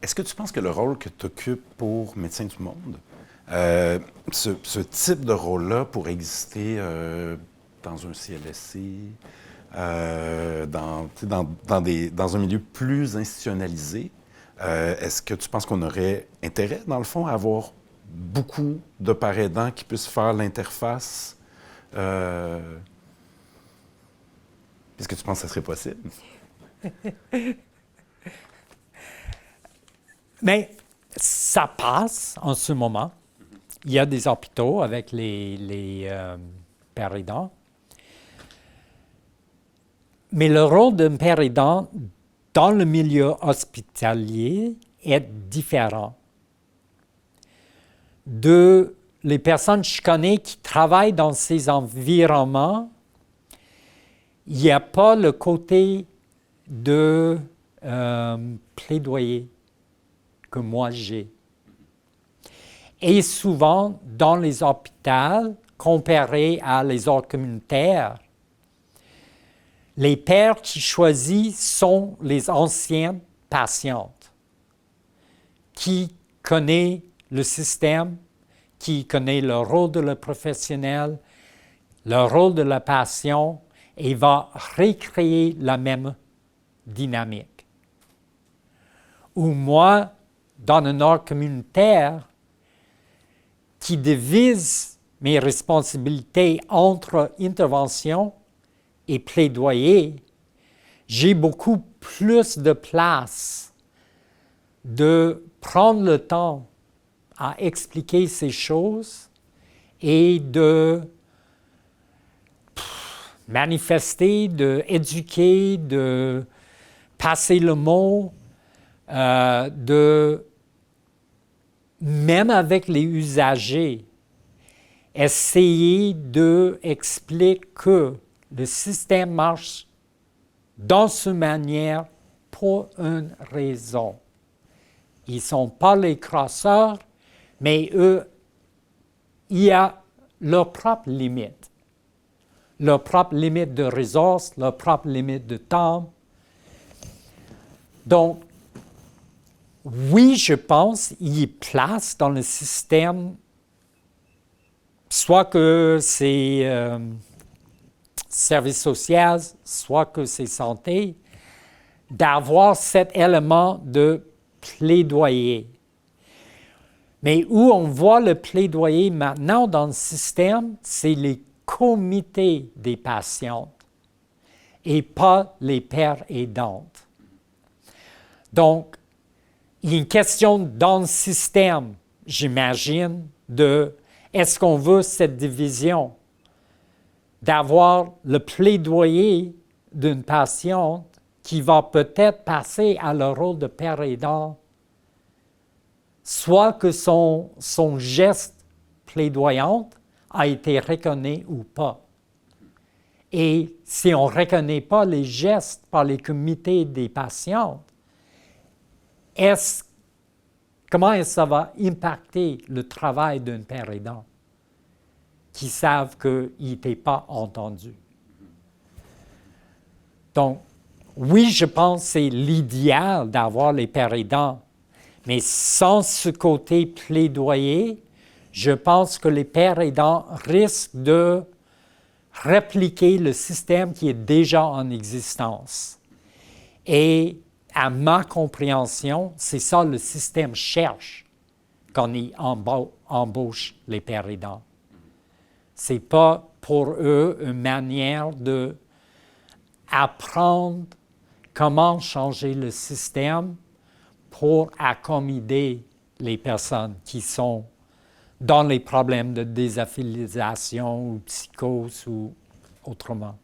Est-ce que tu penses que le rôle que tu occupes pour Médecins du Monde, ce type de rôle-là pourrait exister dans un CLSC, dans un milieu plus institutionnalisé? Est-ce que tu penses qu'on aurait intérêt, dans le fond, à avoir beaucoup de parents aidants qui puissent faire l'interface? Est-ce que tu penses que ça serait possible? Mais ça passe en ce moment. Il y a des hôpitaux avec les pères aidants. Mais le rôle d'un père aidant dans le milieu hospitalier est différent de les personnes que je connais qui travaillent dans ces environnements. Il n'y a pas le côté de plaidoyer que moi j'ai. Et souvent, dans les hôpitaux, comparé à les ordres communautaires, les pères qui choisissent sont les anciennes patientes qui connaissent le système, qui connaissent le rôle de le professionnel, le rôle de la patient, et va recréer la même dynamique. Ou moi, dans un ordre communautaire, qui divise mes responsabilités entre intervention et plaidoyer, j'ai beaucoup plus de place de prendre le temps à expliquer ces choses et de manifester, d'éduquer, de passer le mot, même avec les usagers, essayer d'expliquer que le système marche dans cette manière pour une raison. Ils ne sont pas les crosseurs, mais eux, il y a leurs propres limites. Leurs propres limites de ressources, leurs propres limites de temps. Donc, oui, je pense qu'il y a place dans le système, soit que c'est services sociaux, soit que c'est santé, d'avoir cet élément de plaidoyer. Mais où on voit le plaidoyer maintenant dans le système, c'est les comités des patients et pas les pères aidantes. Donc, il y a une question dans le système, j'imagine, de est-ce qu'on veut cette division, d'avoir le plaidoyer d'une patiente qui va peut-être passer à le rôle de père aidant, soit que son geste plaidoyant a été reconnu ou pas. Et si on ne reconnaît pas les gestes par les comités des patientes, comment est-ce que ça va impacter le travail d'un père aidant qui savent qu'il n'était pas entendu? Donc, oui, je pense que c'est l'idéal d'avoir les pères aidants, mais sans ce côté plaidoyer, je pense que les pères aidants risquent de répliquer le système qui est déjà en existence. Et à ma compréhension, c'est ça le système cherche quand il embauche les pères aidants. Ce n'est pas pour eux une manière d'apprendre comment changer le système pour accommoder les personnes qui sont dans les problèmes de désaffiliation ou psychose ou autrement.